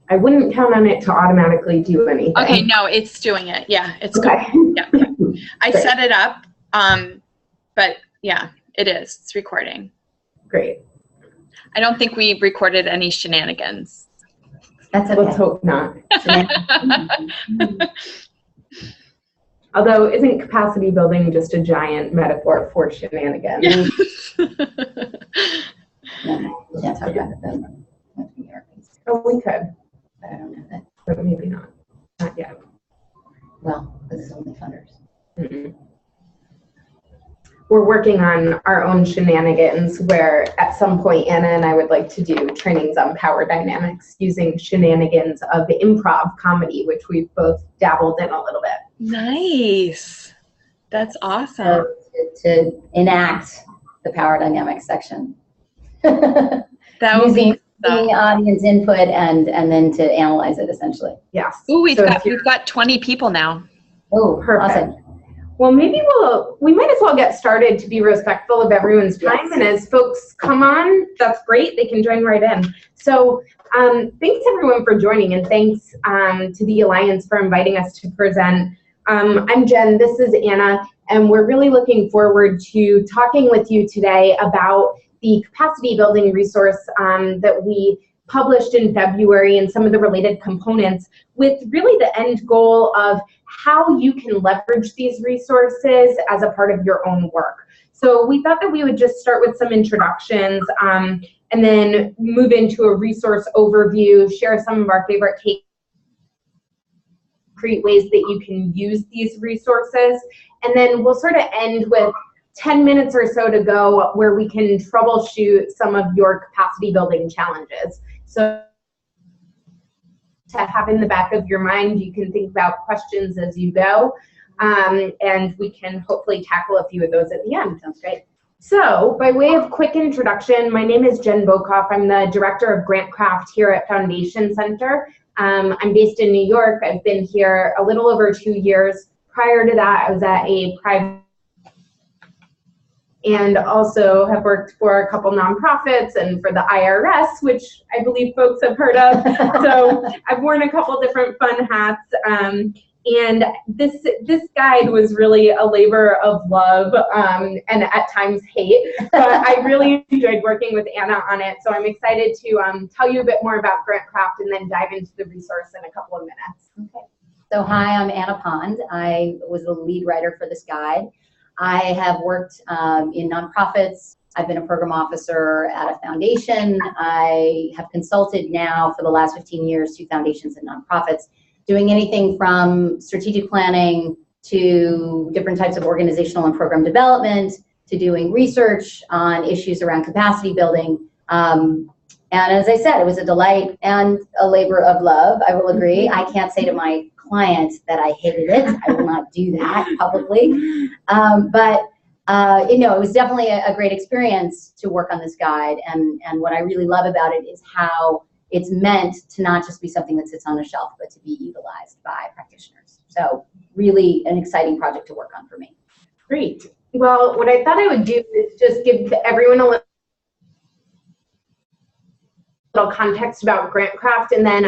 I wouldn't count on it to automatically do anything. Okay, no, it's doing it. Yeah, it's okay. good. Yeah. I Great. set it up, but yeah, it is. It's recording. Great. I don't think we recorded any shenanigans. That's okay. Let's hope not. Although, isn't capacity building just a giant metaphor for shenanigans? No, we can't talk about it though. Oh, we could, But I don't know that. but maybe not. Not yet. Well, this is only funders. Mm-mm. We're working on our own shenanigans where at some point Anna and I would like to do trainings on power dynamics using shenanigans of improv comedy, which we've both dabbled in a little bit. Nice. That's awesome. So to enact the power dynamics section. That would Using be audience input and then to analyze it essentially. Yes. Ooh, we've So got 20 people now. Oh, Perfect. awesome. Well, maybe we might as well get started to be respectful of everyone's time. Yes. And as folks come on, that's great. They can join right in. So thanks everyone for joining, and thanks to the Alliance for inviting us to present. I'm Jen, this is Anna, and we're really looking forward to talking with you today about the capacity building resource that we published in February and some of the related components, with really the end goal of how you can leverage these resources as a part of your own work. So we thought that we would just start with some introductions and then move into a resource overview, share some of our favorite concrete ways that you can use these resources, and then we'll sort of end with 10 minutes or so to go where we can troubleshoot some of your capacity building challenges. So to have in the back of your mind, you can think about questions as you go, and we can hopefully tackle a few of those at the end. Sounds great. So by way of quick introduction, my name is Jen Bokoff. I'm the director of GrantCraft here at Foundation Center. I'm based in New York. I've been here a little over 2 years. Prior to that, I was at a private and also have worked for a couple nonprofits and for the IRS, which I believe folks have heard of. So I've worn a couple different fun hats. And this guide was really a labor of love and at times hate, but I really enjoyed working with Anna on it. So I'm excited to tell you a bit more about GrantCraft and then dive into the resource in a couple of minutes. Okay. So hi, I'm Anna Pond. I was the lead writer for this guide. I have worked in nonprofits. I've been a program officer at a foundation. I have consulted now for the last 15 years to foundations and nonprofits, doing anything from strategic planning to different types of organizational and program development, to doing research on issues around capacity building. And as I said, it was a delight and a labor of love, I will agree. I can't say to my clients that I hated it. I will not do that publicly. But you know, it was definitely a great experience to work on this guide. And what I really love about it is how it's meant to not just be something that sits on a shelf, but to be utilized by practitioners. So really an exciting project to work on for me. Great. Well, what I thought I would do is just give everyone a little context about GrantCraft, and then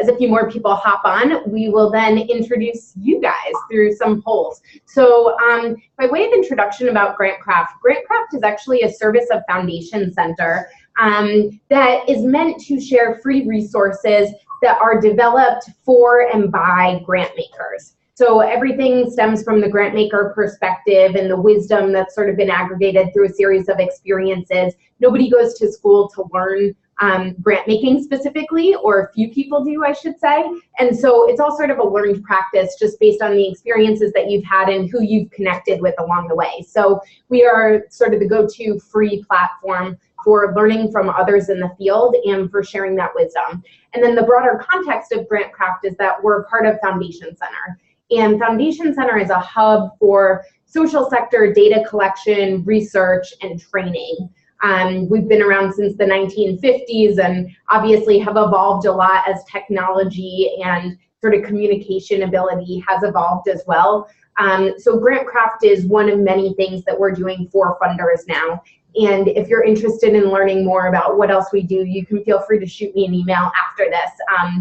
as a few more people hop on, we will then introduce you guys through some polls. So by way of introduction about GrantCraft, GrantCraft is actually a service of Foundation Center that is meant to share free resources that are developed for and by grant makers. So everything stems from the grant maker perspective and the wisdom that's sort of been aggregated through a series of experiences. Nobody goes to school to learn grant making specifically, or few people do, I should say. And so it's all sort of a learned practice just based on the experiences that you've had and who you've connected with along the way. So we are sort of the go-to free platform for learning from others in the field and for sharing that wisdom. And then the broader context of GrantCraft is that we're part of Foundation Center. And Foundation Center is a hub for social sector data collection, research, and training. We've been around since the 1950s and obviously have evolved a lot as technology and sort of communication ability has evolved as well. So GrantCraft is one of many things that we're doing for funders now. And if you're interested in learning more about what else we do, you can feel free to shoot me an email after this.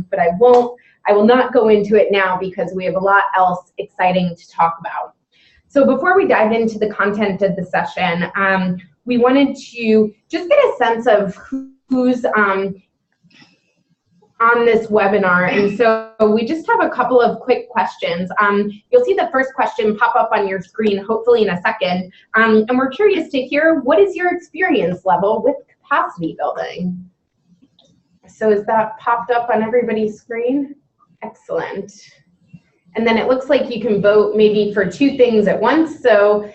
But I will not go into it now because we have a lot else exciting to talk about. So before we dive into the content of the session, we wanted to just get a sense of who's on this webinar, and so we just have a couple of quick questions. You'll see the first question pop up on your screen hopefully in a second, and we're curious to hear, what is your experience level with capacity building? So is that popped up on everybody's screen? Excellent. And then it looks like you can vote maybe for 2 things at once. So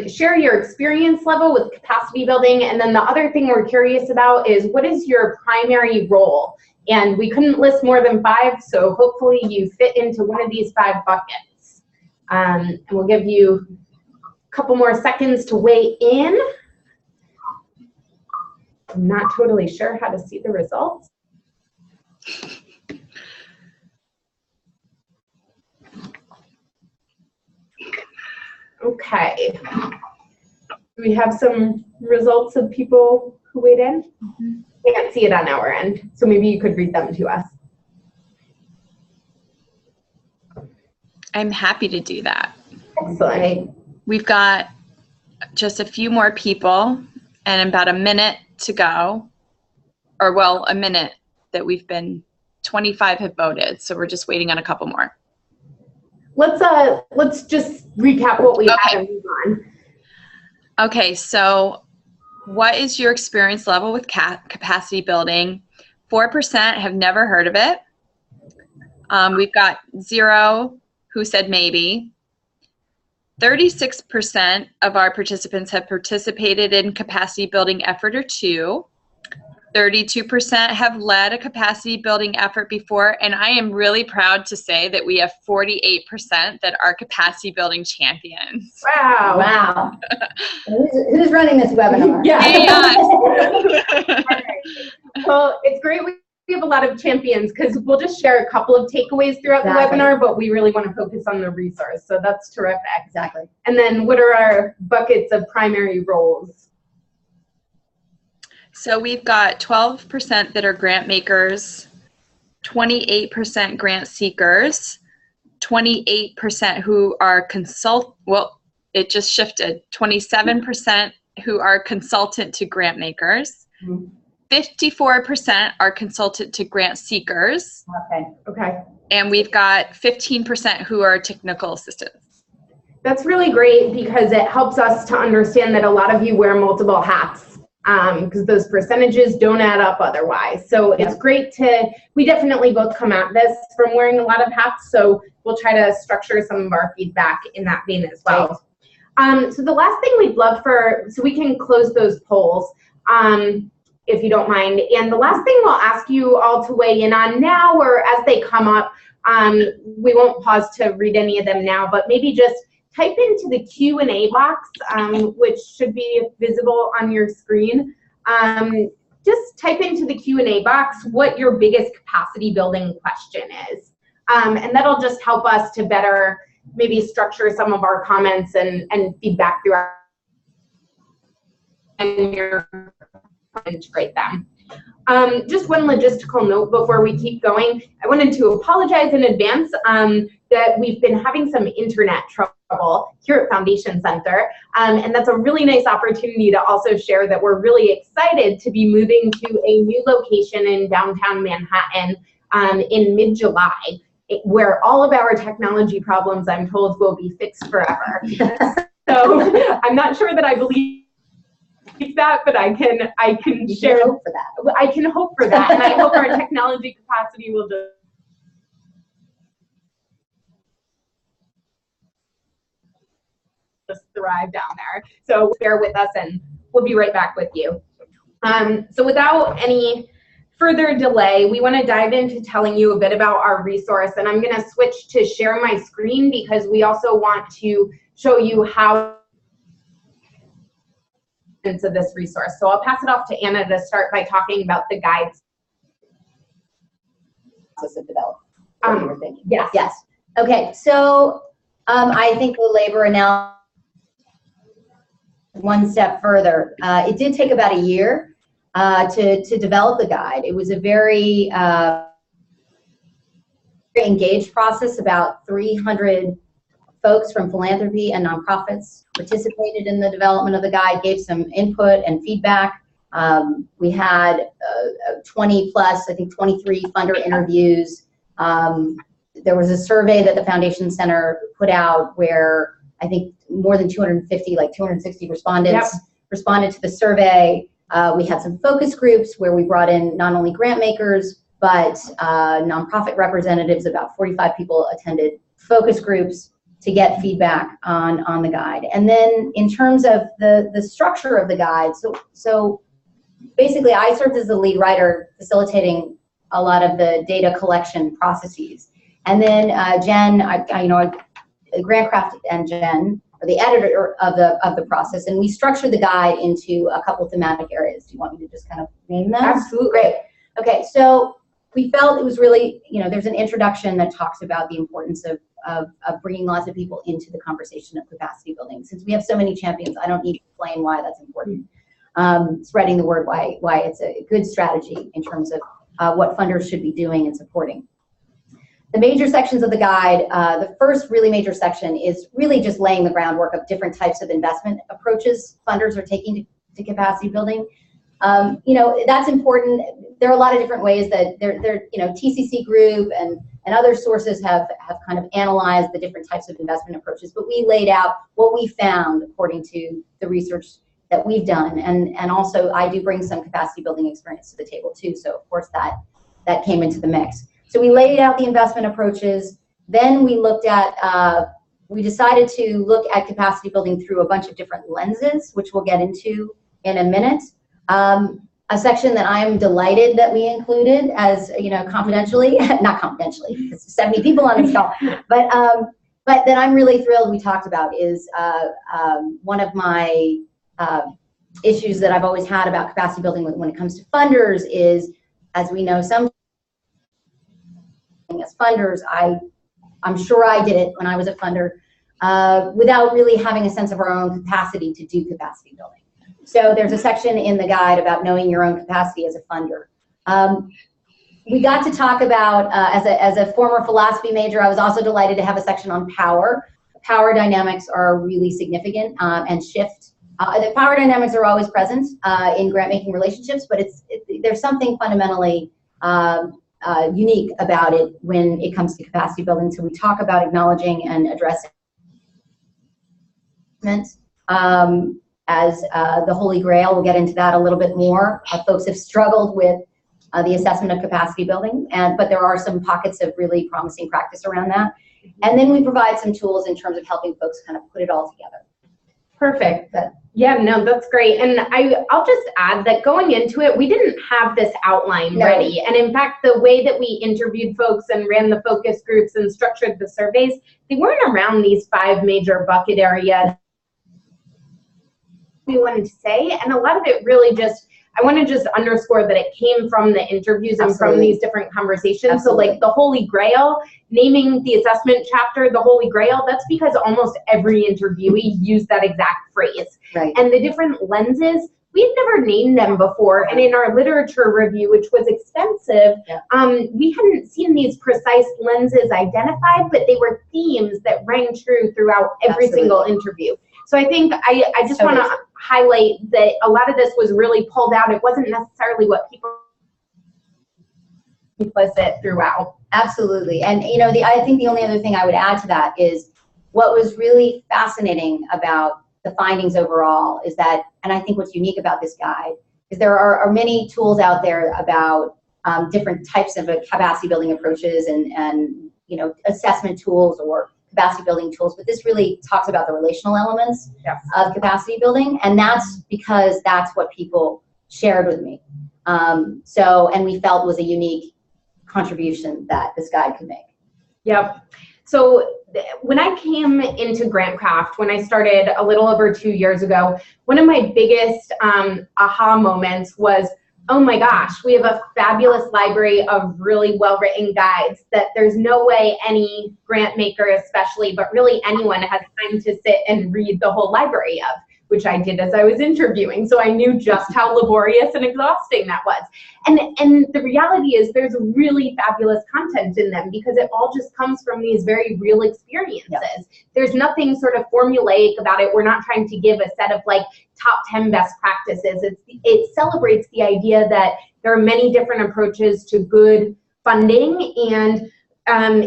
share your experience level with capacity building, and then the other thing we're curious about is, what is your primary role? And we couldn't list more than 5, so hopefully you fit into one of these 5 buckets. And we'll give you a couple more seconds to weigh in. I'm not totally sure how to see the results. Okay. Do we have some results of people who weighed in? Mm-hmm. We can't see it on our end, so maybe you could read them to us. I'm happy to do that. Excellent. We've got just a few more people and about a minute to go, or well, a minute that we've been, 25 have voted, so we're just waiting on a couple more. Let's just recap what we have and move on. Okay, so what is your experience level with capacity building? 4% have never heard of it. We've got 0 who said maybe. 36% of our participants have participated in capacity building effort or 2. 32% have led a capacity building effort before, and I am really proud to say that we have 48% that are capacity building champions. Wow. Wow. Who's running this webinar? Yeah. Well, it's great we have a lot of champions, because we'll just share a couple of takeaways throughout the webinar, but we really want to focus on the resource, so that's terrific. Exactly. And then what are our buckets of primary roles? So we've got 12% that are grant makers, 28% grant seekers, 28% who are it just shifted, 27% who are consultant to grant makers, 54% are consultant to grant seekers. Okay. And we've got 15% who are technical assistants. That's really great, because it helps us to understand that a lot of you wear multiple hats, because those percentages don't add up otherwise. So it's great we definitely both come at this from wearing a lot of hats, so we'll try to structure some of our feedback in that vein as well. So the last thing we'd love so we can close those polls, if you don't mind. And the last thing we'll ask you all to weigh in on now, or as they come up, we won't pause to read any of them now, but maybe just type into the Q&A box, which should be visible on your screen. Just type into the Q&A box what your biggest capacity building question is. And that'll just help us to better maybe structure some of our comments and feedback throughout and integrate them. Just one logistical note before we keep going. I wanted to apologize in advance that we've been having some internet trouble here at Foundation Center, and that's a really nice opportunity to also share that we're really excited to be moving to a new location in downtown Manhattan in mid-July, where all of our technology problems, I'm told, will be fixed forever. So I'm not sure that I believe that, but I can share. Hope for that. I can hope for that, and I hope our technology capacity will just thrive down there. So bear with us, and we'll be right back with you. So without any further delay, we want to dive into telling you a bit about our resource, and I'm going to switch to share my screen because we also want to show you how of this resource. So I'll pass it off to Anna to start by talking about the guides. Process of development. Yes. Yes. Okay. So I think the labor analysis one step further. It did take about a year to develop the guide. It was a very engaged process. About 300 folks from philanthropy and nonprofits participated in the development of the guide, gave some input and feedback. We had 20 plus, I think 23 funder interviews. There was a survey that the Foundation Center put out where I think more than 250, like 260 respondents responded to the survey. We had some focus groups where we brought in not only grant makers, but nonprofit representatives. About 45 people attended focus groups to get feedback on the guide. And then in terms of the structure of the guide, so basically I served as the lead writer facilitating a lot of the data collection processes. And then Jen, GrantCraft and Jen are the editor of the process, and we structured the guide into a couple thematic areas. Do you want me to just kind of name them? Absolutely. Great. Okay, so we felt it was really, there's an introduction that talks about the importance of bringing lots of people into the conversation of capacity building. Since we have so many champions, I don't need to explain why that's important. Spreading the word why it's a good strategy in terms of what funders should be doing and supporting. The major sections of the guide, the first really major section is really just laying the groundwork of different types of investment approaches funders are taking to capacity building. That's important. There are a lot of different ways that TCC Group and other sources have kind of analyzed the different types of investment approaches, but we laid out what we found according to the research that we've done. And also I do bring some capacity building experience to the table too. So of course that came into the mix. So we laid out the investment approaches. Then we looked at, we decided to look at capacity building through a bunch of different lenses, which we'll get into in a minute. A section that I'm delighted that we included as, confidentially, not confidentially, because 70 people on this call, but that I'm really thrilled we talked about is one of my issues that I've always had about capacity building when it comes to funders is, as we know, some as funders, I'm sure I did it when I was a funder without really having a sense of our own capacity to do capacity building. So there's a section in the guide about knowing your own capacity as a funder. We got to talk about, as a former philosophy major, I was also delighted to have a section on power. Power dynamics are really significant and shift. The power dynamics are always present in grant-making relationships, but there's something fundamentally unique about it when it comes to capacity building. So we talk about acknowledging and addressing as the Holy Grail. We'll get into that a little bit more. Folks have struggled with the assessment of capacity building, but there are some pockets of really promising practice around that. And then we provide some tools in terms of helping folks kind of put it all together. Perfect. Yeah, no, that's great. And I'll just add that going into it, we didn't have this outline ready. And in fact, the way that we interviewed folks and ran the focus groups and structured the surveys, they weren't around these 5 major bucket areas we wanted to say. And a lot of it really just, I want to just underscore that it came from the interviews and from these different conversations. Absolutely. So like the Holy Grail, naming the assessment chapter the Holy Grail, that's because almost every interviewee used that exact phrase. Right. And the different lenses, we've never named them before. And in our literature review, which was extensive, we hadn't seen these precise lenses identified, but they were themes that rang true throughout every single interview. So I think I just want to highlight that a lot of this was really pulled out. It wasn't necessarily what people implicit throughout. Absolutely. And I think the only other thing I would add to that is what was really fascinating about the findings overall is that, and I think what's unique about this guide is there are many tools out there about different types of capacity building approaches and assessment tools or capacity building tools, but this really talks about the relational elements of capacity building, and that's because that's what people shared with me. And we felt was a unique contribution that this guide could make. Yep. So when I came into GrantCraft, when I started a little over 2 years ago, one of my biggest aha moments was, oh my gosh, we have a fabulous library of really well-written guides that there's no way any grant maker especially, but really anyone has time to sit and read the whole library of. which I did as I was interviewing. So I knew just how laborious and exhausting that was. And the reality is there's really fabulous content in them because it all just comes from these very real experiences. Yep. There's nothing sort of formulaic about it. We're not trying to give a set of like top 10 best practices. It celebrates the idea that there are many different approaches to good funding, and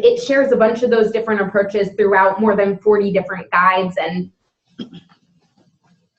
it shares a bunch of those different approaches throughout more than 40 different guides and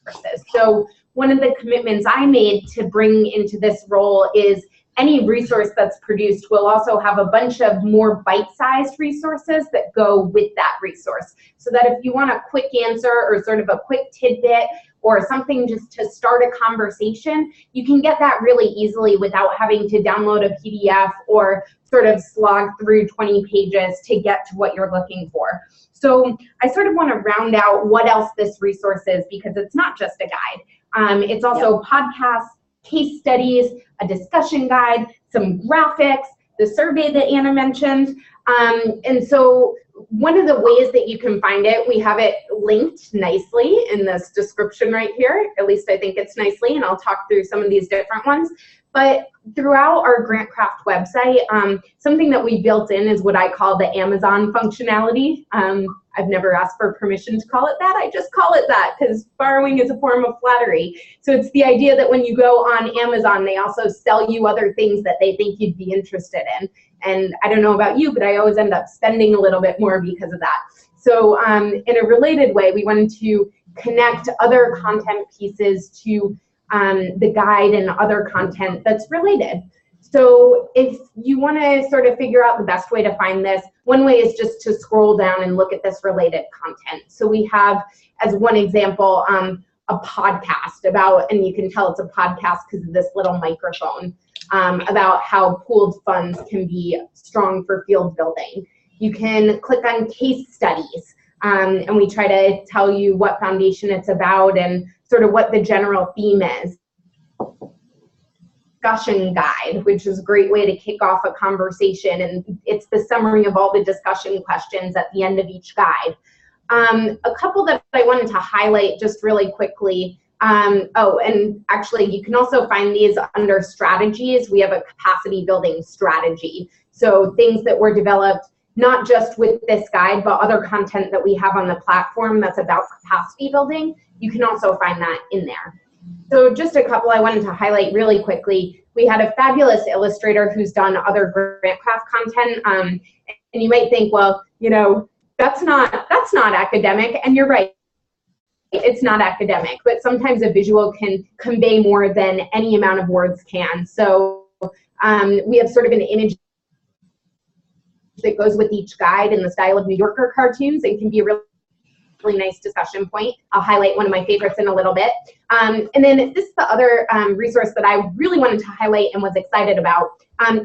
resources. So one of the commitments I made to bring into this role is any resource that's produced will also have a bunch of more bite-sized resources that go with that resource. So that if you want a quick answer or sort of a quick tidbit or something just to start a conversation, you can get that really easily without having to download a PDF or sort of slog through 20 pages to get to what you're looking for. So I sort of want to round out what else this resource is, because it's not just a guide. It's also podcasts, case studies, a discussion guide, some graphics, the survey that Anna mentioned. And so one of the ways that you can find it, we have it linked nicely in this description right here. At least I think it's nicely, and I'll talk through some of these different ones. But throughout our GrantCraft website, something that we built in is what I call the Amazon functionality. I've never asked for permission to call it that. I just call it that because borrowing is a form of flattery. So it's the idea that when you go on Amazon, they also sell you other things that they think you'd be interested in. And I don't know about you, but I always end up spending a little bit more because of that. So in a related way, we wanted to connect other content pieces to the guide and other content that's related. So if you want to sort of figure out the best way to find this, one way is just to scroll down and look at this related content. So we have, as one example, a podcast about, and you can tell it's a podcast because of this little microphone, about how pooled funds can be strong for field building. You can click on case studies, and we try to tell you what foundation it's about and sort of what the general theme is. Discussion guide, which is a great way to kick off a conversation, and it's the summary of all the discussion questions at the end of each guide. A couple that I wanted to highlight just really quickly. Oh, and actually you can also find these under strategies. We have a capacity building strategy. So things that were developed not just with this guide, but other content that we have on the platform that's about capacity building. You can also find that in there. So just a couple I wanted to highlight really quickly. We had a fabulous illustrator who's done other GrantCraft content. And you might think, well, you know, that's not academic, and you're right. It's not academic, but sometimes a visual can convey more than any amount of words can. So we have sort of an image that goes with each guide in the style of New Yorker cartoons and can be a really nice discussion point. I'll highlight one of my favorites in a little bit. And then this is the other resource that I really wanted to highlight and was excited about.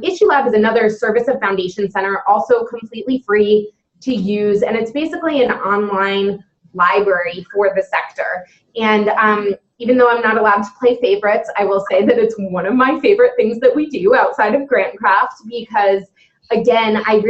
Issue Lab is another service of Foundation Center, also completely free to use, and it's basically an online library for the sector. And even though I'm not allowed to play favorites, I will say that it's one of my favorite things that we do outside of GrantCraft, because again, I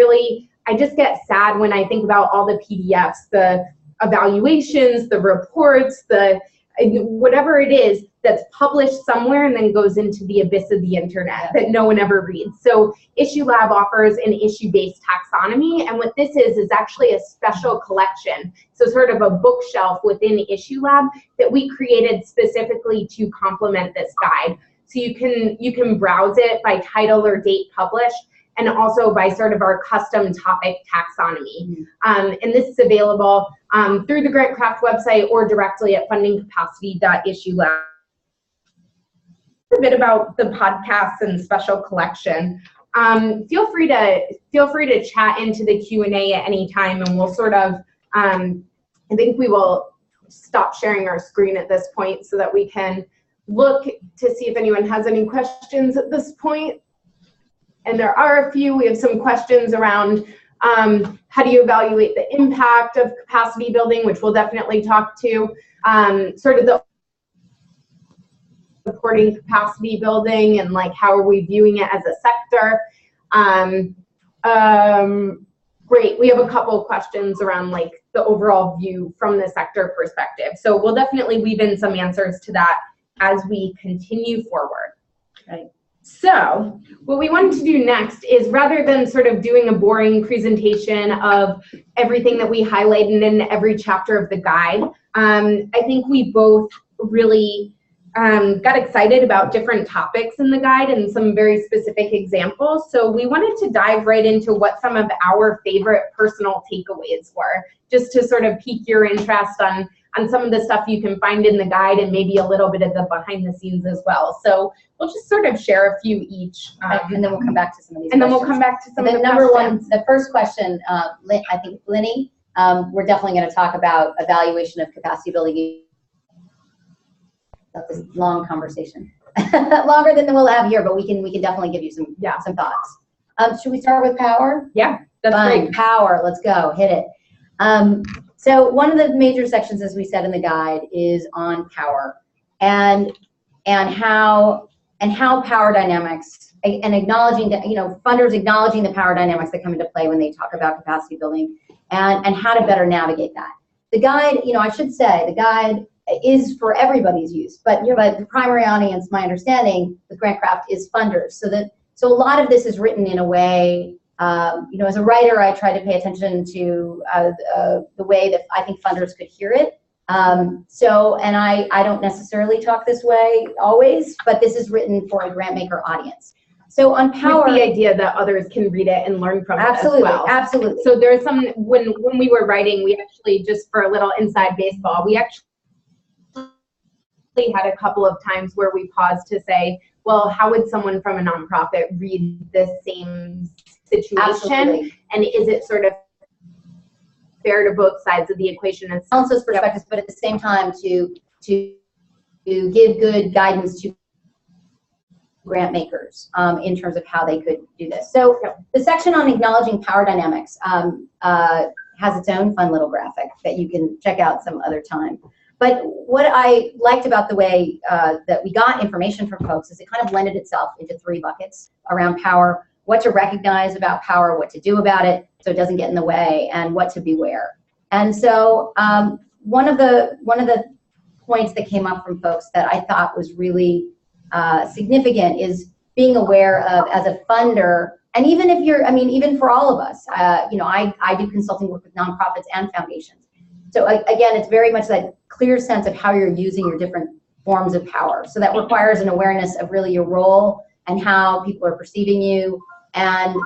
just get sad when I think about all the PDFs, the evaluations, the reports, the whatever it is that's published somewhere and then goes into the abyss of the internet that no one ever reads. So Issue Lab offers an issue-based taxonomy, and what this is actually a special collection, so sort of a bookshelf within Issue Lab that we created specifically to complement this guide. So you can browse it by title or date published, and also by sort of our custom topic taxonomy. And this is available through the GrantCraft website or directly at fundingcapacity.issuelab. A bit about the podcasts and special collection. Feel free to chat into the Q&A at any time, and we'll sort of, I think we will stop sharing our screen at this point so that we can look to see if anyone has any questions at this point. And there are a few. We have some questions around how do you evaluate the impact of capacity building, which we'll definitely talk to, sort of the supporting capacity building and like how are we viewing it as a sector. Great, we have a couple of questions around like the overall view from the sector perspective. So we'll definitely weave in some answers to that as we continue forward. Right. So what we wanted to do next is, rather than sort of doing a boring presentation of everything that we highlighted in every chapter of the guide, I think we both really got excited about different topics in the guide and some very specific examples. So we wanted to dive right into what some of our favorite personal takeaways were, just to sort of pique your interest on some of the stuff you can find in the guide, and maybe a little bit of the behind the scenes as well. So we'll just sort of share a few each. And then we'll come back to some of these And questions. then we'll come back to some of the number questions. one, the first question, I think, Linny, we're definitely going to talk about evaluation of capacity building. That's a long conversation, longer than we'll have here, but we can definitely give you some thoughts. Should we start with power? Yeah, that's great. Power, let's go, hit it. So one of the major sections, as we said in the guide, is on power and how power dynamics, and acknowledging that, funders acknowledging the power dynamics that come into play when they talk about capacity building, and how to better navigate that. The guide, I should say, the guide is for everybody's use, but the primary audience, my understanding with GrantCraft, is funders. So a lot of this is written in a way, as a writer, I try to pay attention to the way that I think funders could hear it. And I don't necessarily talk this way always, but this is written for a grant maker audience. So on power, with the idea that others can read it and learn from it as well. Absolutely. So there's some, when we were writing, we actually, just for a little inside baseball, we actually had a couple of times where we paused to say, well, how would someone from a nonprofit read the same situation? Absolutely. And is it sort of fair to both sides of the equation? And balance those perspectives, but at the same time to give good guidance to grant makers in terms of how they could do this. So the section on acknowledging power dynamics has its own fun little graphic that you can check out some other time. But what I liked about the way that we got information from folks is it kind of blended itself into 3 buckets around power: what to recognize about power, what to do about it so it doesn't get in the way, and what to beware. And so one of the points that came up from folks that I thought was really significant is being aware of, as a funder, and even if you're, even for all of us, I do consulting work with nonprofits and foundations. So again, it's very much that clear sense of how you're using your different forms of power. So that requires an awareness of really your role and how people are perceiving you, and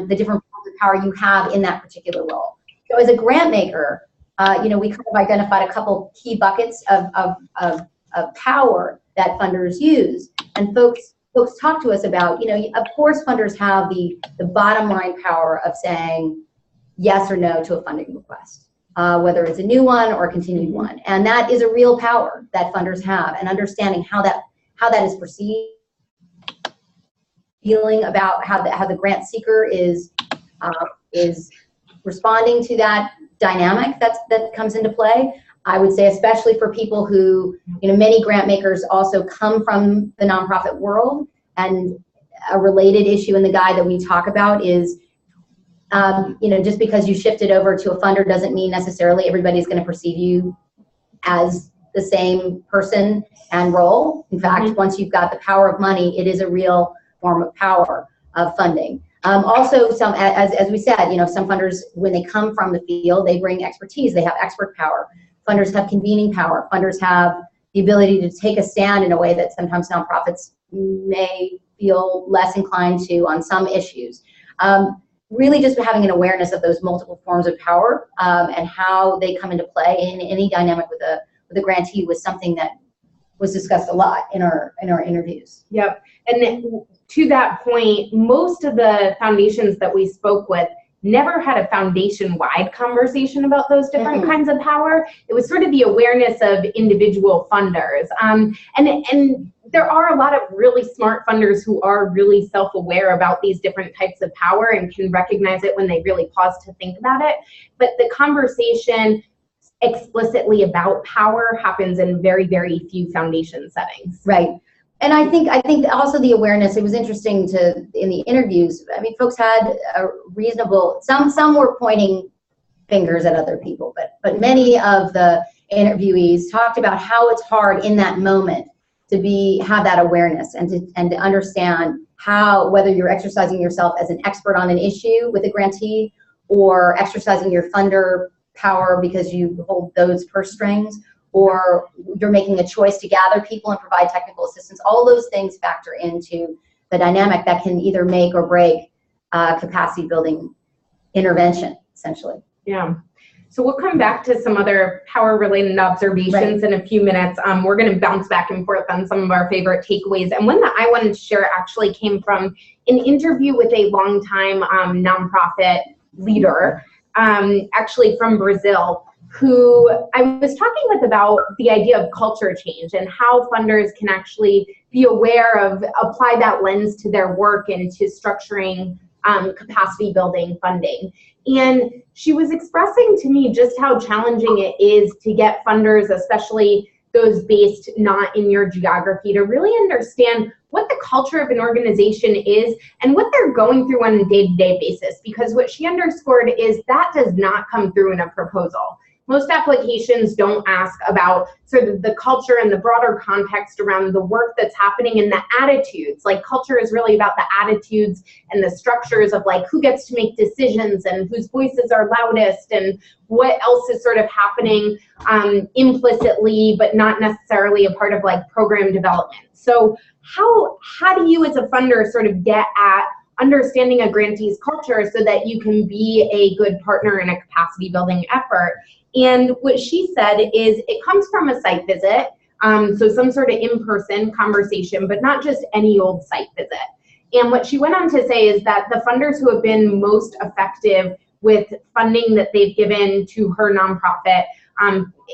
the different forms of power you have in that particular role. So as a grant maker, we kind of identified a couple key buckets of power that funders use, and folks talk to us about, of course funders have the bottom line power of saying yes or no to a funding request, whether it's a new one or a continued one, and that is a real power that funders have, and understanding how that is perceived, feeling about how the grant seeker is responding to that dynamic that comes into play. I would say, especially for people who, many grant makers also come from the nonprofit world, and a related issue in the guide that we talk about is, just because you shifted over to a funder doesn't mean necessarily everybody's going to perceive you as the same person and role. In fact, once you've got the power of money, it is a real form of power of funding. Also, some, as we said, some funders, when they come from the field, they bring expertise. They have expert power. Funders have convening power. Funders have the ability to take a stand in a way that sometimes nonprofits may feel less inclined to on some issues. Really just having an awareness of those multiple forms of power and how they come into play in any dynamic with a grantee was something that was discussed a lot in our interviews. Yep, and to that point, most of the foundations that we spoke with never had a foundation-wide conversation about those different kinds of power. It was sort of the awareness of individual funders. And there are a lot of really smart funders who are really self-aware about these different types of power and can recognize it when they really pause to think about it. But the conversation explicitly about power happens in very, very few foundation settings. Right. And I think also the awareness, it was interesting in the interviews, folks had a reasonable, some were pointing fingers at other people, but many of the interviewees talked about how it's hard in that moment to have that awareness and to understand how, whether you're exercising yourself as an expert on an issue with a grantee or exercising your funder power because you hold those purse strings, or you're making a choice to gather people and provide technical assistance. All those things factor into the dynamic that can either make or break capacity building intervention, essentially. Yeah. So we'll come back to some other power-related observations in a few minutes. We're going to bounce back and forth on some of our favorite takeaways. And one that I wanted to share actually came from an interview with a longtime nonprofit leader, actually from Brazil, who I was talking with about the idea of culture change and how funders can actually be aware of, apply that lens to their work and to structuring capacity building funding. And she was expressing to me just how challenging it is to get funders, especially those based not in your geography, to really understand what the culture of an organization is and what they're going through on a day-to-day basis. Because what she underscored is that does not come through in a proposal. Most applications don't ask about sort of the culture and the broader context around the work that's happening and the attitudes. Like, culture is really about the attitudes and the structures of like who gets to make decisions and whose voices are loudest and what else is sort of happening implicitly, but not necessarily a part of like program development. So how do you as a funder sort of get at understanding a grantee's culture so that you can be a good partner in a capacity building effort? And what she said is it comes from a site visit, so some sort of in-person conversation, but not just any old site visit. And what she went on to say is that the funders who have been most effective with funding that they've given to her nonprofit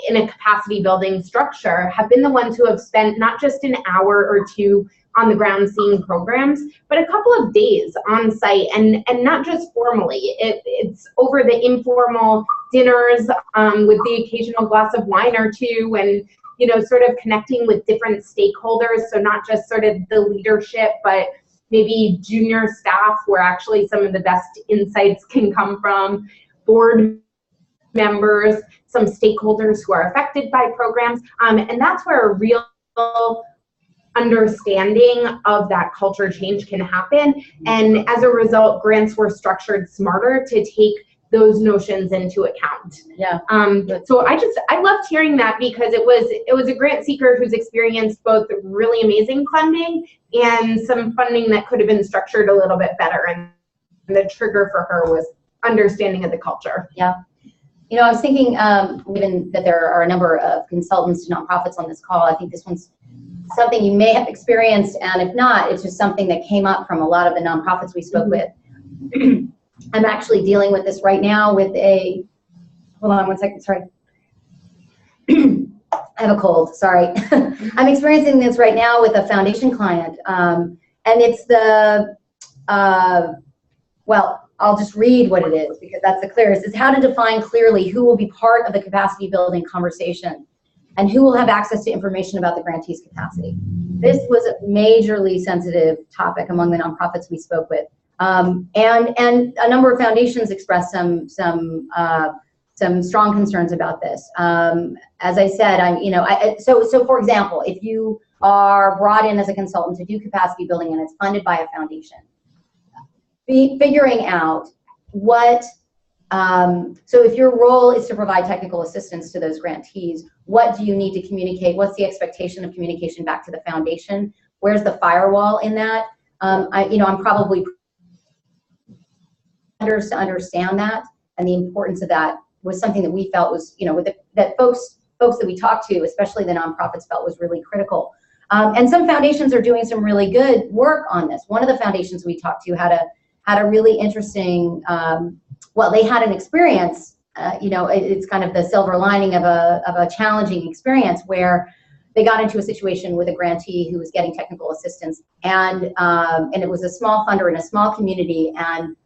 in a capacity building structure have been the ones who have spent not just an hour or two on the ground seeing programs, but a couple of days on site, and not just formally. It's over the informal dinners with the occasional glass of wine or two, and sort of connecting with different stakeholders. So not just sort of the leadership, but maybe junior staff, where actually some of the best insights can come from, board members, some stakeholders who are affected by programs, and that's where a real understanding of that culture change can happen. And as a result, grants were structured smarter to take those notions into account. Yeah. So I loved hearing that, because it was a grant seeker who's experienced both really amazing funding and some funding that could have been structured a little bit better. And the trigger for her was understanding of the culture. Yeah. I was thinking, given that there are a number of consultants to nonprofits on this call, I think this one's something you may have experienced, and if not, it's just something that came up from a lot of the nonprofits we spoke with. I'm actually dealing with this right now with hold on one second, sorry. I have a cold, sorry. I'm experiencing this right now with a foundation client, and it's well, I'll just read what it is because that's the clearest. It's how to define clearly who will be part of the capacity building conversation and who will have access to information about the grantee's capacity. This was a majorly sensitive topic among the nonprofits we spoke with. And a number of foundations expressed some strong concerns about this. As I said, so for example, if you are brought in as a consultant to do capacity building and it's funded by a foundation, figuring out what, so if your role is to provide technical assistance to those grantees, what do you need to communicate? What's the expectation of communication back to the foundation? Where's the firewall in that? I'm probably to understand that, and the importance of that was something that we felt was, that folks that we talked to, especially the nonprofits, felt was really critical. And some foundations are doing some really good work on this. One of the foundations we talked to had a really interesting, well, they had an experience, it's kind of the silver lining of a challenging experience where they got into a situation with a grantee who was getting technical assistance, and it was a small funder in a small community, and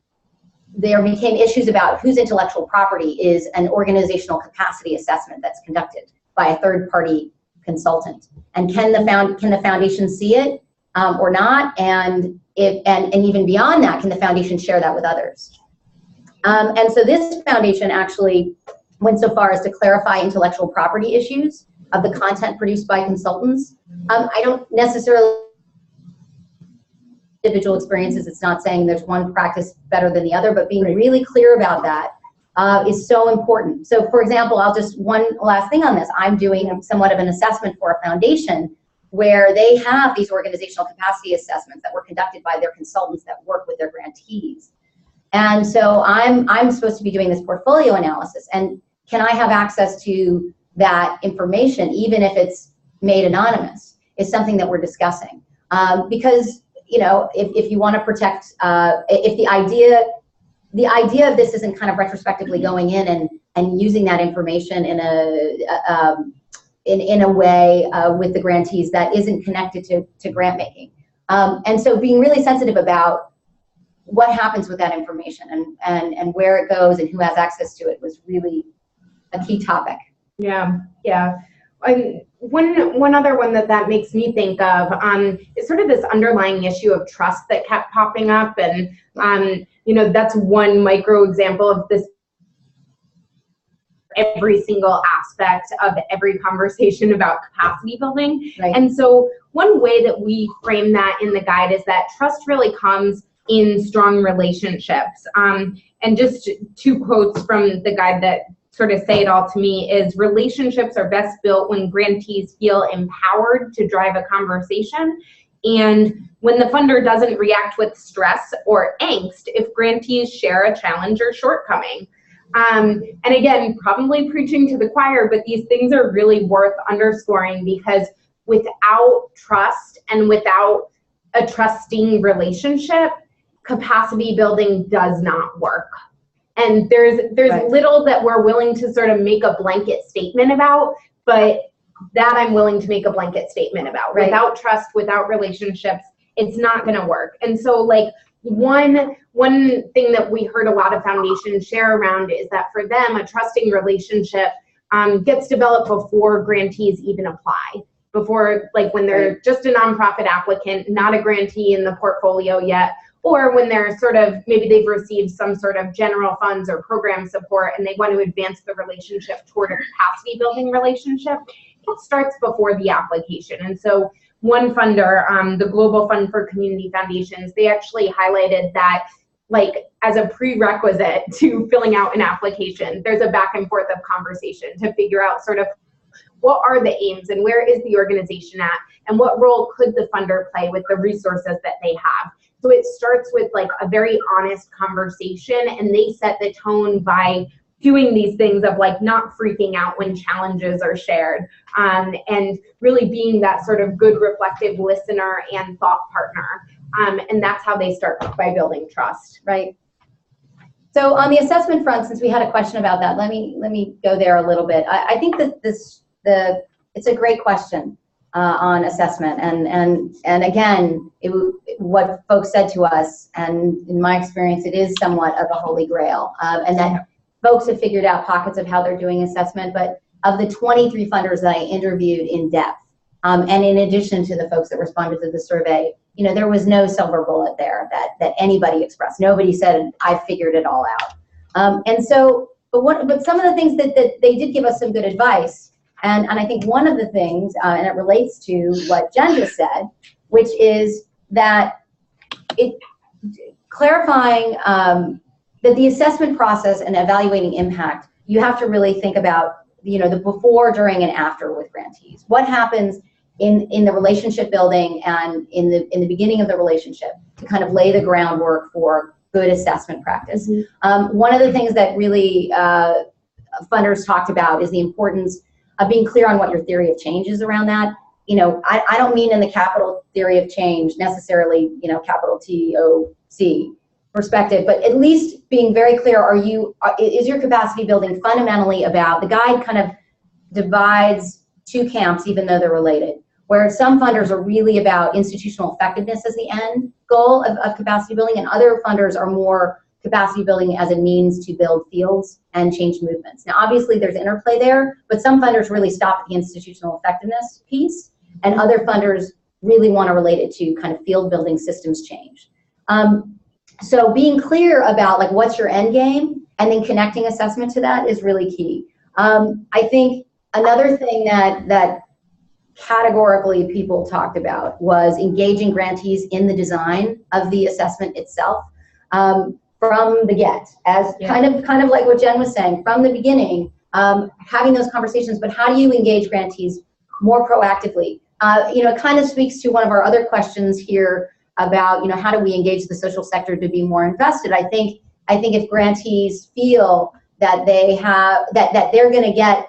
there became issues about whose intellectual property is an organizational capacity assessment that's conducted by a third-party consultant, and can the foundation see it or not, and even beyond that, can the foundation share that with others? And so this foundation actually went so far as to clarify intellectual property issues of the content produced by consultants. I don't necessarily individual experiences. It's not saying there's one practice better than the other, but being really clear about that is so important. So for example, one last thing on this, I'm doing somewhat of an assessment for a foundation where they have these organizational capacity assessments that were conducted by their consultants that work with their grantees. And so I'm supposed to be doing this portfolio analysis, and can I have access to that information even if it's made anonymous is something that we're discussing. Because, you know, if you want to protect, if the idea of this isn't kind of retrospectively going in and using that information in a way with the grantees that isn't connected to grant making. And so being really sensitive about what happens with that information and where it goes and who has access to it was really a key topic. Yeah. And one other one that makes me think of is sort of this underlying issue of trust that kept popping up, and you know, that's one micro example of this. Every single aspect of every conversation about capacity building. Right. And so one way that we frame that in the guide is that trust really comes in strong relationships. And just 2 quotes from the guide that sort of say it all to me is, relationships are best built when grantees feel empowered to drive a conversation, and when the funder doesn't react with stress or angst if grantees share a challenge or shortcoming. And again, probably preaching to the choir, but these things are really worth underscoring, because without trust and without a trusting relationship, capacity building does not work. And there's Right. little that we're willing to sort of make a blanket statement about, but that I'm willing to make a blanket statement about. Right. Without trust, without relationships, it's not going to work. And so, like, one thing that we heard a lot of foundations share around is that for them, a trusting relationship gets developed before grantees even apply. Before, like, when they're just a nonprofit applicant, not a grantee in the portfolio yet, or when they're sort of, maybe they've received some sort of general funds or program support and they want to advance the relationship toward a capacity building relationship, it starts before the application. And so one funder, the Global Fund for Community Foundations, they actually highlighted that, like, as a prerequisite to filling out an application, there's a back and forth of conversation to figure out sort of what are the aims and where is the organization at and what role could the funder play with the resources that they have. So it starts with, like, a very honest conversation, and they set the tone by doing these things of, like, not freaking out when challenges are shared, and really being that sort of good reflective listener and thought partner. And that's how they start by building trust. Right. So on the assessment front, since we had a question about that, let me go there a little bit. I think that it's a great question on assessment, and again, what folks said to us, and in my experience, it is somewhat of a holy grail, and that folks have figured out pockets of how they're doing assessment. But of the 23 funders that I interviewed in depth, and in addition to the folks that responded to the survey, you know, there was no silver bullet there that anybody expressed. Nobody said, I figured it all out. And so, but some of the things that they did give us some good advice. And I think one of the things, and it relates to what Jen just said, which is that clarifying that the assessment process and evaluating impact, you have to really think about, you know, the before, during, and after with grantees. What happens in the relationship building and in the beginning of the relationship to kind of lay the groundwork for good assessment practice. Mm-hmm. One of the things that really funders talked about is the importance of being clear on what your theory of change is around that. You know, I don't mean in the capital theory of change necessarily, you know, capital TOC perspective, but at least being very clear, is your capacity building fundamentally about, the guide kind of divides 2 camps even though they're related, where some funders are really about institutional effectiveness as the end goal of capacity building, and other funders are more capacity building as a means to build fields and change movements. Now, obviously there's interplay there, but some funders really stop at the institutional effectiveness piece, and other funders really want to relate it to kind of field building systems change. So being clear about, like, what's your end game and then connecting assessment to that is really key. I think another thing that categorically people talked about was engaging grantees in the design of the assessment itself from the get, as kind of like what Jen was saying, from the beginning, having those conversations. But how do you engage grantees more proactively? It kind of speaks to one of our other questions here about, how do we engage the social sector to be more invested? I think if grantees feel that they have, that they're going to get,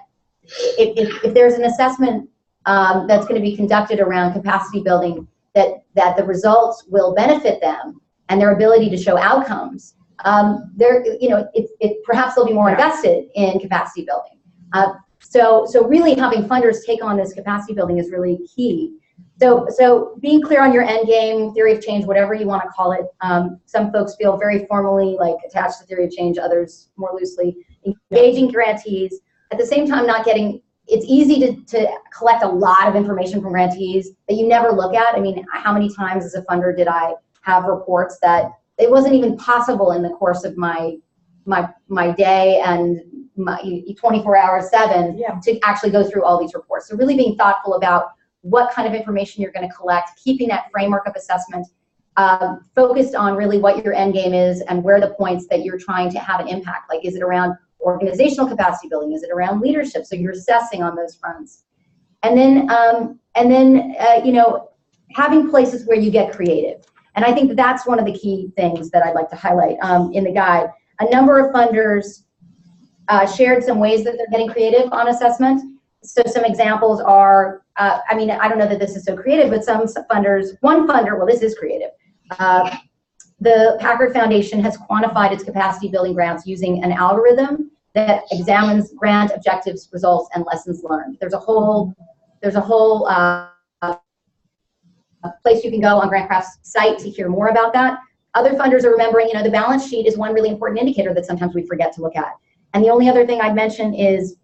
if there's an assessment that's going to be conducted around capacity building, that the results will benefit them and their ability to show outcomes, perhaps they'll be more invested in capacity building. So really having funders take on this capacity building is really key. So being clear on your end game, theory of change, whatever you want to call it. Some folks feel very formally attached to theory of change, others more loosely. Engaging grantees, at the same time not getting, it's easy to collect a lot of information from grantees that you never look at. I mean, how many times as a funder did I have reports that it wasn't even possible in the course of my day and my 24 hours, 7 to actually go through all these reports. So really being thoughtful about what kind of information you're going to collect, keeping that framework of assessment focused on really what your end game is and where the points that you're trying to have an impact. Like, is it around organizational capacity building? Is it around leadership? So you're assessing on those fronts. And then having places where you get creative. And I think that's one of the key things that I'd like to highlight in the guide. A number of funders shared some ways that they're getting creative on assessment. So some examples are, I don't know that this is so creative, but some funders, one funder, well, this is creative. The Packard Foundation has quantified its capacity building grants using an algorithm that examines grant objectives, results, and lessons learned. There's a whole place you can go on GrantCraft's site to hear more about that. Other funders are remembering, the balance sheet is one really important indicator that sometimes we forget to look at. And the only other thing I'd mention is,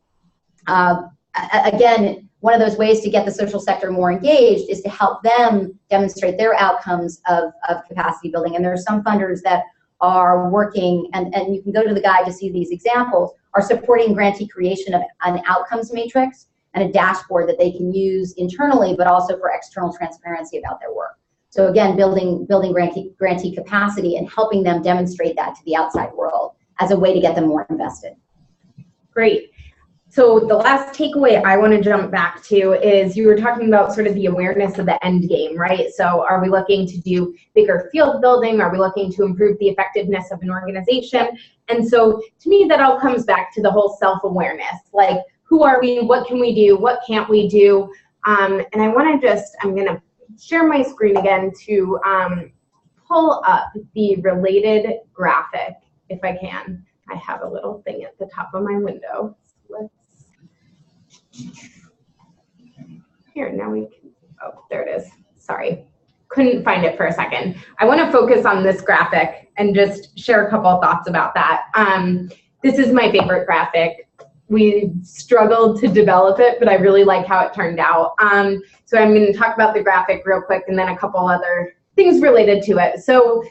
again, one of those ways to get the social sector more engaged is to help them demonstrate their outcomes of capacity building. And there are some funders that are working, and you can go to the guide to see these examples, are supporting grantee creation of an outcomes matrix and a dashboard that they can use internally, but also for external transparency about their work. So again, building grantee capacity and helping them demonstrate that to the outside world as a way to get them more invested. Great. So the last takeaway I want to jump back to is you were talking about sort of the awareness of the end game, right? So are we looking to do bigger field building? Are we looking to improve the effectiveness of an organization? And so to me, that all comes back to the whole self-awareness. Like, who are we? What can we do? What can't we do? And I want to I'm going to share my screen again to pull up the related graphic, if I can. I have a little thing at the top of my window. Here, now we can, oh, there it is. Sorry, couldn't find it for a second. I want to focus on this graphic and just share a couple of thoughts about that. This is my favorite graphic. We struggled to develop it, but I really like how it turned out. So I'm going to talk about the graphic real quick and then a couple other things related to it. So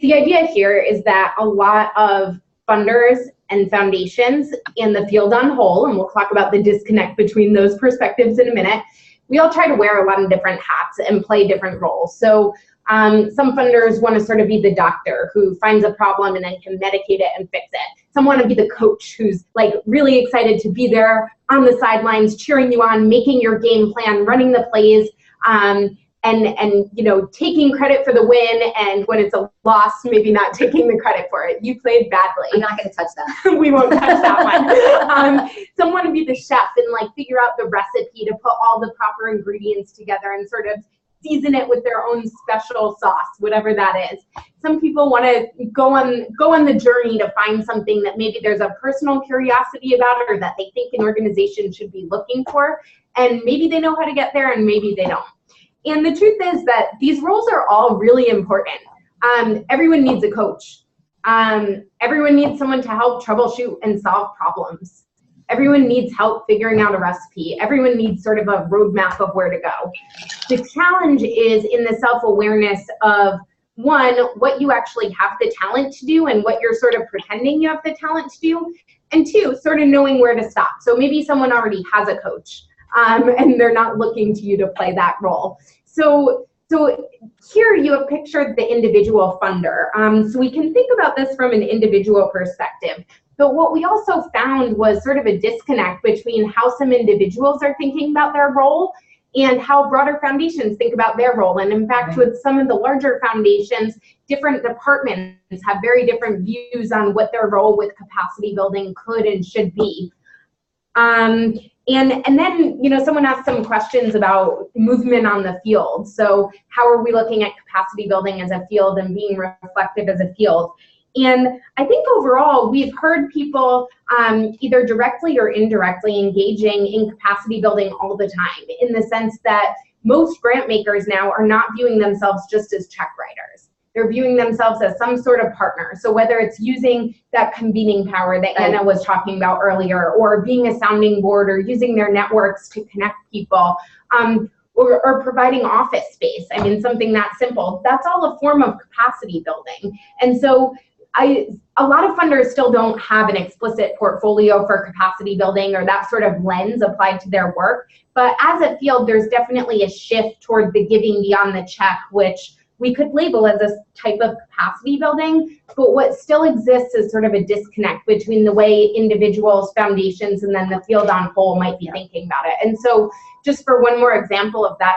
the idea here is that a lot of funders and foundations in the field on whole, and we'll talk about the disconnect between those perspectives in a minute, we all try to wear a lot of different hats and play different roles. So some funders want to sort of be the doctor who finds a problem and then can medicate it and fix it. Some want to be the coach who's like really excited to be there on the sidelines, cheering you on, making your game plan, running the plays, and taking credit for the win, and when it's a loss, maybe not taking the credit for it. You played badly. I'm not going to touch that. We won't touch that one. Some want to be the chef and figure out the recipe to put all the proper ingredients together and sort of season it with their own special sauce, whatever that is. Some people want to go on the journey to find something that maybe there's a personal curiosity about or that they think an organization should be looking for, and maybe they know how to get there and maybe they don't. And the truth is that these roles are all really important. Everyone needs a coach. Everyone needs someone to help troubleshoot and solve problems. Everyone needs help figuring out a recipe. Everyone needs sort of a roadmap of where to go. The challenge is in the self-awareness of one, what you actually have the talent to do and what you're sort of pretending you have the talent to do, and two, sort of knowing where to stop. So maybe someone already has a coach and they're not looking to you to play that role. So here you have pictured the individual funder. So we can think about this from an individual perspective. But what we also found was sort of a disconnect between how some individuals are thinking about their role and how broader foundations think about their role. And in fact, with some of the larger foundations, different departments have very different views on what their role with capacity building could and should be. And then, you know, someone asked some questions about movement on the field. So how are we looking at capacity building as a field and being reflective as a field? And I think overall, we've heard people either directly or indirectly engaging in capacity building all the time, in the sense that most grant makers now are not viewing themselves just as check writers. They're viewing themselves as some sort of partner. So whether it's using that convening power that Anna was talking about earlier, or being a sounding board, or using their networks to connect people, or providing office space, I mean, something that simple, that's all a form of capacity building. And so a lot of funders still don't have an explicit portfolio for capacity building or that sort of lens applied to their work. But as a field, there's definitely a shift toward the giving beyond the check, which we could label as a type of capacity building. But what still exists is sort of a disconnect between the way individuals, foundations, and then the field on whole might be thinking about it. And so just for one more example of that,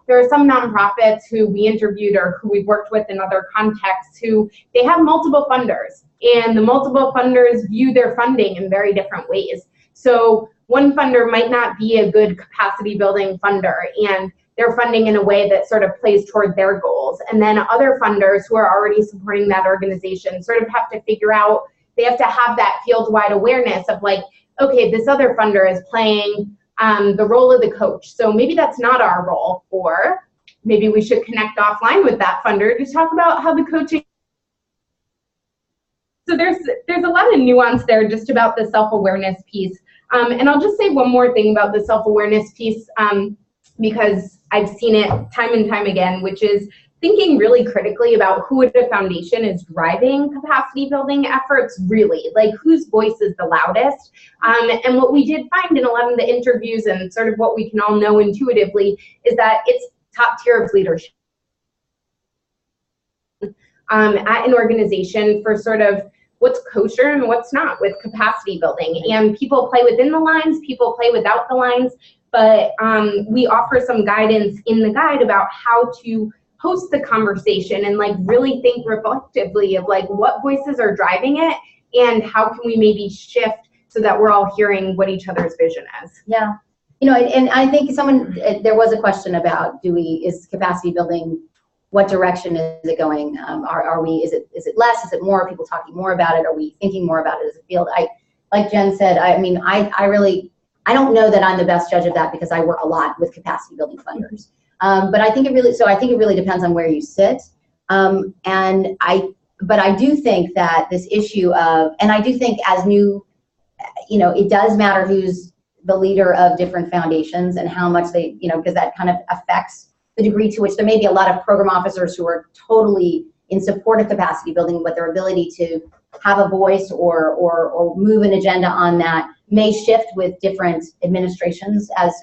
there are some nonprofits who we interviewed or who we've worked with in other contexts who they have multiple funders, and the multiple funders view their funding in very different ways. So one funder might not be a good capacity building funder, and they're funding in a way that sort of plays toward their goals. And then other funders who are already supporting that organization sort of have to figure out, they have to have that field-wide awareness of like, okay, this other funder is playing the role of the coach. So maybe that's not our role, or maybe we should connect offline with that funder to talk about how the coaching. So there's a lot of nuance there just about the self-awareness piece. And I'll just say one more thing about the self-awareness piece, because I've seen it time and time again, which is thinking really critically about who at a foundation is driving capacity building efforts, really, like whose voice is the loudest. And what we did find in a lot of the interviews, and sort of what we can all know intuitively, is that it's top tier of leadership at an organization for sort of what's kosher and what's not with capacity building. And people play within the lines, people play without the lines, but we offer some guidance in the guide about how to host the conversation and like really think reflectively of like what voices are driving it and how can we maybe shift so that we're all hearing what each other's vision is. Yeah, you know, and I think there was a question about is capacity building, what direction is it going? Are we, is it less, is it more? Are people talking more about it? Are we thinking more about it as a field? Like Jen said, I mean, I don't know that I'm the best judge of that because I work a lot with capacity building funders. But I think it really depends on where you sit. But I do think that this issue of, and I do think as new, you know, it does matter who's the leader of different foundations and how much they, you know, because that kind of affects the degree to which there may be a lot of program officers who are totally in support of capacity building, but their ability to have a voice or move an agenda on that may shift with different administrations as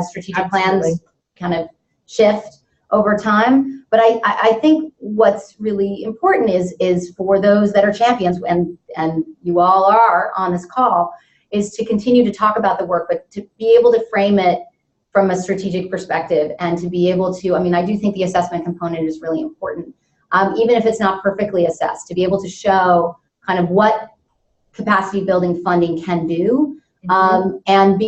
strategic plans kind of shift over time. But I think what's really important is for those that are champions, and you all are on this call, is to continue to talk about the work, but to be able to frame it from a strategic perspective, and to be able to, I mean, I do think the assessment component is really important, even if it's not perfectly assessed, to be able to show kind of what capacity building funding can do, and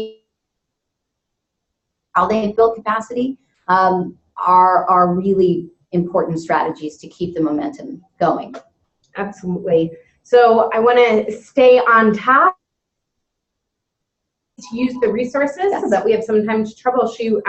how they build capacity are really important strategies to keep the momentum going. Absolutely. So I want to stay on top to use the resources so that we have some time to troubleshoot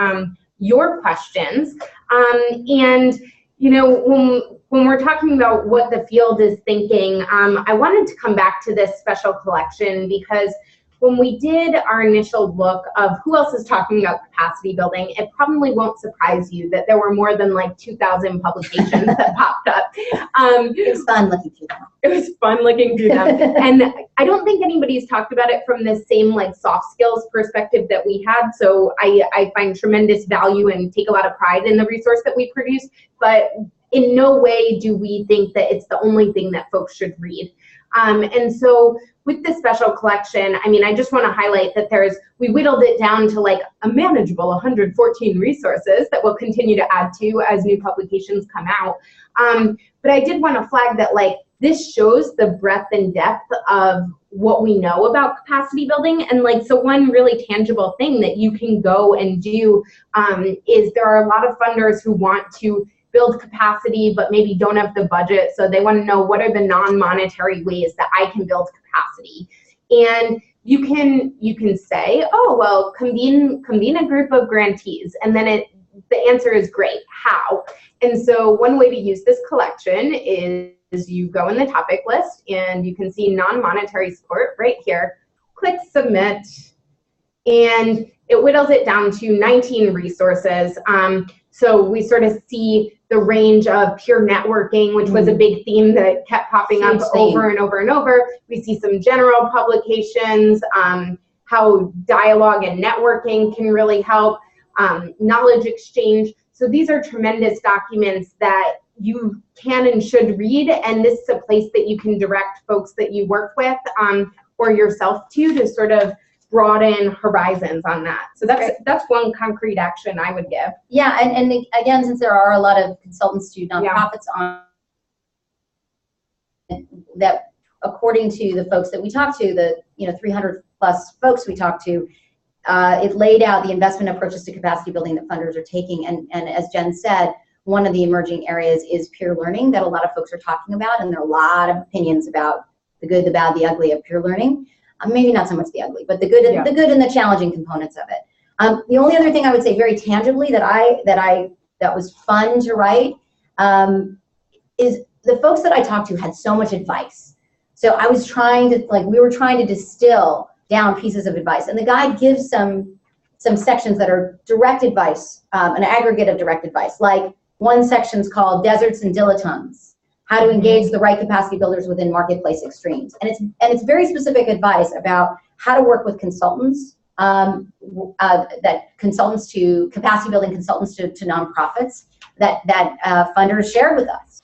your questions. And you know, when we're talking about what the field is thinking, I wanted to come back to this special collection because when we did our initial look of who else is talking about capacity building, it probably won't surprise you that there were more than like 2,000 publications that popped up. It was fun looking through them. It was fun looking through them. And I don't think anybody's talked about it from the same like soft skills perspective that we had. So I find tremendous value and take a lot of pride in the resource that we produce, but in no way do we think that it's the only thing that folks should read. And so with this special collection, I mean, I just want to highlight that we whittled it down to like a manageable 114 resources that we'll continue to add to as new publications come out. But I did want to flag that like this shows the breadth and depth of what we know about capacity building. And like, so one really tangible thing that you can go and do is there are a lot of funders who want to build capacity, but maybe don't have the budget. So they want to know what are the non-monetary ways that I can build capacity. And you can say, oh, well, convene a group of grantees. And then the answer is great, how? And so one way to use this collection is you go in the topic list and you can see non-monetary support right here, click submit, and it whittles it down to 19 resources. So we sort of see the range of peer networking, which was a big theme that kept popping up over and over and over. We see some general publications, how dialogue and networking can really help, knowledge exchange. So these are tremendous documents that you can and should read, and this is a place that you can direct folks that you work with or yourself to sort of broaden horizons on that. So that's one concrete action I would give. Yeah, and again, since there are a lot of consultants to nonprofits on that, according to the folks that we talked to, the 300 plus folks we talked to, it laid out the investment approaches to capacity building that funders are taking. And as Jen said, one of the emerging areas is peer learning that a lot of folks are talking about, and there are a lot of opinions about the good, the bad, the ugly of peer learning. Maybe not so much the ugly, but the good, the good and the challenging components of it. The only other thing I would say very tangibly that was fun to write is the folks that I talked to had so much advice. So I was trying to, we were trying to distill down pieces of advice, and the guide gives some sections that are direct advice, an aggregate of direct advice. Like one section's called Deserts and Dilettantes, how to engage the right capacity builders within marketplace extremes. And it's very specific advice about how to work with consultants, that consultants to capacity building consultants to nonprofits that funders shared with us.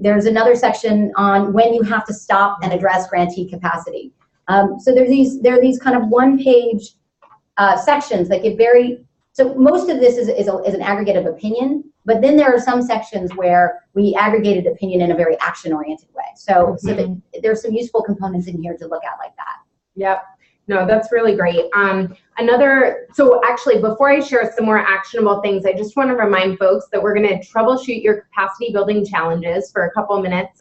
There's another section on when you have to stop and address grantee capacity. So there are these kind of one-page sections that get so most of this is an aggregate of opinion, but then there are some sections where we aggregated opinion in a very action-oriented way. So there's some useful components in here to look at like that. Yep. No, that's really great. So actually, before I share some more actionable things, I just want to remind folks that we're going to troubleshoot your capacity building challenges for a couple minutes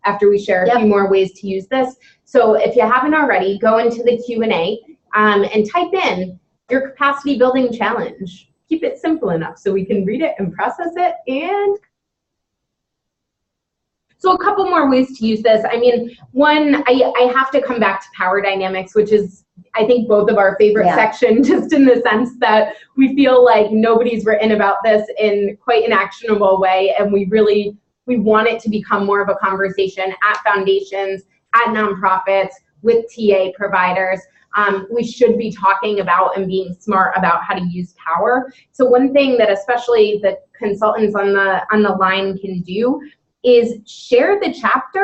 after we share a few more ways to use this. So if you haven't already, go into the Q&A and type in your capacity building challenge. Keep it simple enough so we can read it and process it. And so a couple more ways to use this. I mean, one, I have to come back to power dynamics, which is, I think, both of our favorite section, just in the sense that we feel like nobody's written about this in quite an actionable way, and we want it to become more of a conversation at foundations, at nonprofits, with TA providers. We should be talking about and being smart about how to use power. So one thing that especially the consultants on the line can do is share the chapter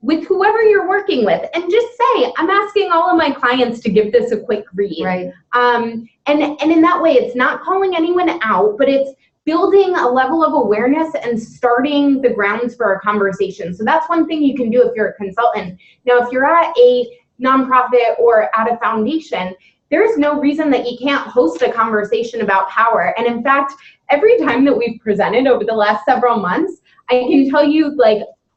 with whoever you're working with, and just say, I'm asking all of my clients to give this a quick read. Right. And in that way, it's not calling anyone out, but it's building a level of awareness and starting the grounds for a conversation. So that's one thing you can do if you're a consultant. Now, if you're at a nonprofit or at a foundation, there's no reason that you can't host a conversation about power. And in fact, every time that we've presented over the last several months, I can tell you,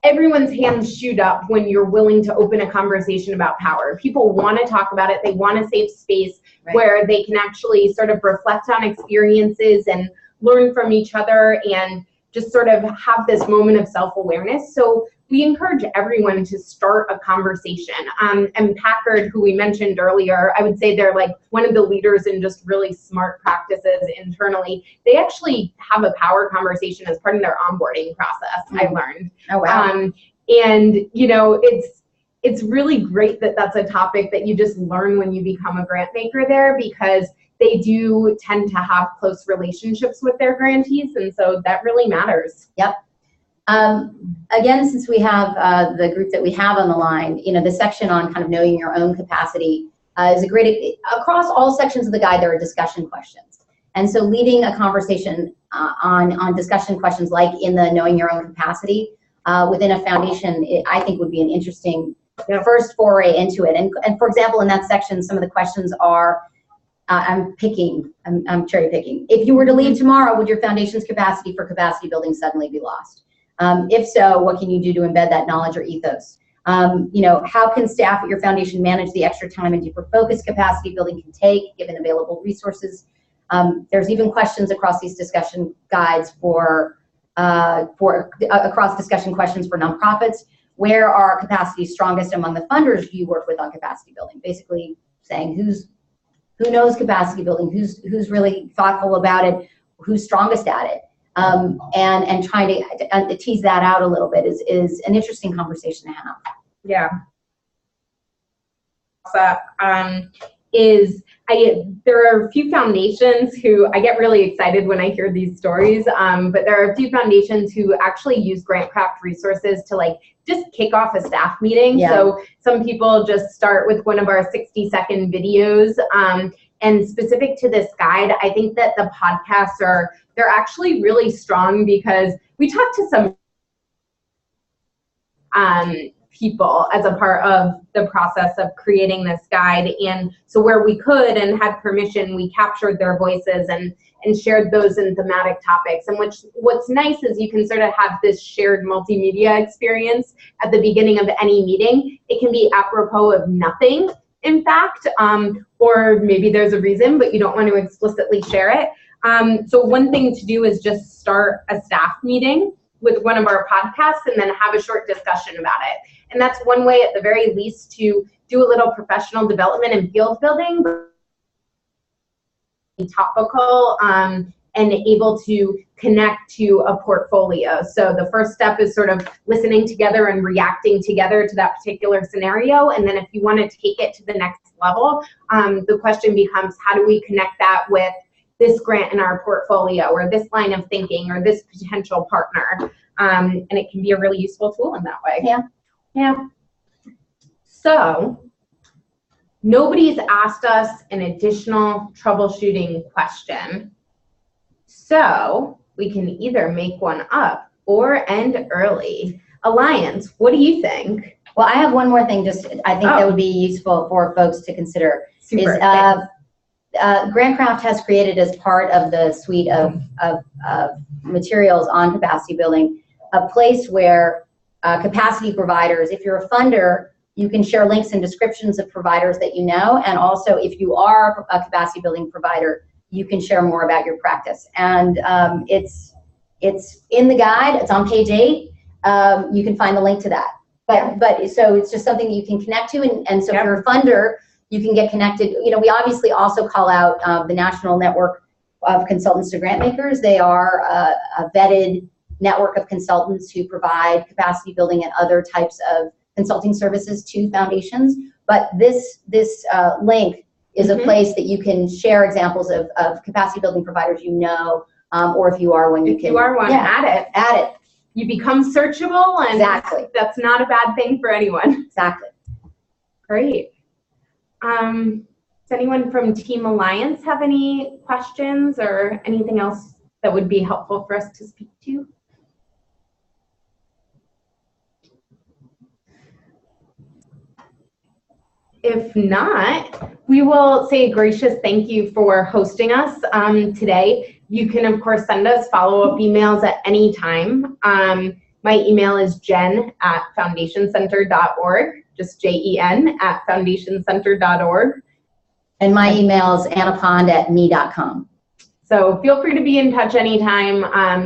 everyone's hands shoot up when you're willing to open a conversation about power. People want to talk about it. They want a safe space where they can actually sort of reflect on experiences and learn from each other and just sort of have this moment of self-awareness. So we encourage everyone to start a conversation. And Packard, who we mentioned earlier, I would say they're like one of the leaders in just really smart practices internally. They actually have a power conversation as part of their onboarding process, I learned. Oh, wow. And, you know, it's really great that that's a topic that you just learn when you become a grant maker there, because they do tend to have close relationships with their grantees, and so that really matters. Yep. Again, since we have the group that we have on the line, you know, the section on kind of knowing your own capacity is a great, across all sections of the guide, there are discussion questions. And so leading a conversation on discussion questions like in the knowing your own capacity within a foundation, I think would be an interesting first foray into it. And for example, in that section, some of the questions are, I'm cherry picking. If you were to leave tomorrow, would your foundation's capacity for capacity building suddenly be lost? If so, what can you do to embed that knowledge or ethos? You know, how can staff at your foundation manage the extra time and deeper focus capacity building can take given available resources? There's even questions across these discussion guides across discussion questions for nonprofits. Where are capacities strongest among the funders you work with on capacity building? Basically saying who knows capacity building, who's really thoughtful about it, who's strongest at it, and trying to tease that out a little bit is an interesting conversation to have. Yeah. There are a few foundations who I get really excited when I hear these stories, but there are a few foundations who actually use GrantCraft resources to like just kick off a staff meeting. Yeah. So some people just start with one of our 60-second videos. And specific to this guide, I think that the podcasts they're actually really strong because we talked to some people as a part of the process of creating this guide, and so where we could and had permission, we captured their voices and shared those in thematic topics. And what's nice is you can sort of have this shared multimedia experience at the beginning of any meeting. It can be apropos of nothing, in fact, or maybe there's a reason, but you don't want to explicitly share it. So one thing to do is just start a staff meeting with one of our podcasts and then have a short discussion about it. And that's one way at the very least to do a little professional development and field building, topical, and able to connect to a portfolio. So the first step is sort of listening together and reacting together to that particular scenario. And then if you want to take it to the next level, the question becomes, how do we connect that with this grant in our portfolio, or this line of thinking, or this potential partner? And it can be a really useful tool in that way. Yeah. Yeah. So nobody's asked us an additional troubleshooting question. So we can either make one up or end early. Alliance, what do you think? Well, I have one more thing I think that would be useful for folks to consider. Super. GrantCraft has created, as part of the suite of materials on capacity building, a place where capacity providers, if you're a funder, you can share links and descriptions of providers that you know, and also if you are a capacity building provider, you can share more about your practice. And it's in the guide, it's on page 8. You can find the link to that. But so it's just something that you can connect to, and so if you're a funder, you can get connected. You know, we obviously also call out the National Network of Consultants to Grant Makers. They are a vetted network of consultants who provide capacity building and other types of consulting services to foundations. But this link is a place that you can share examples of capacity building providers you know, or if you are one, if you are one, add it. You become searchable, and exactly. That's not a bad thing for anyone. Exactly. Great. Does anyone from Team Alliance have any questions or anything else that would be helpful for us to speak to? If not, we will say a gracious thank you for hosting us today. You can, of course, send us follow-up emails at any time. My email is jen@foundationcenter.org, just jen@foundationcenter.org. And my email is annapond@me.com. So feel free to be in touch anytime.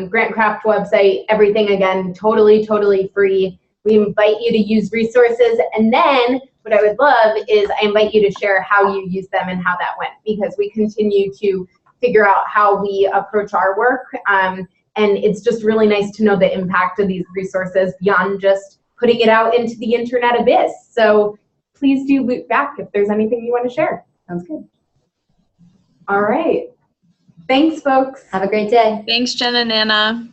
GrantCraft website, everything again, totally, totally free. We invite you to use resources, and then what I would love is I invite you to share how you use them and how that went, because we continue to figure out how we approach our work, and it's just really nice to know the impact of these resources beyond just putting it out into the internet abyss. So please do loop back if there's anything you want to share. Sounds good. All right. Thanks, folks. Have a great day. Thanks, Jen and Anna.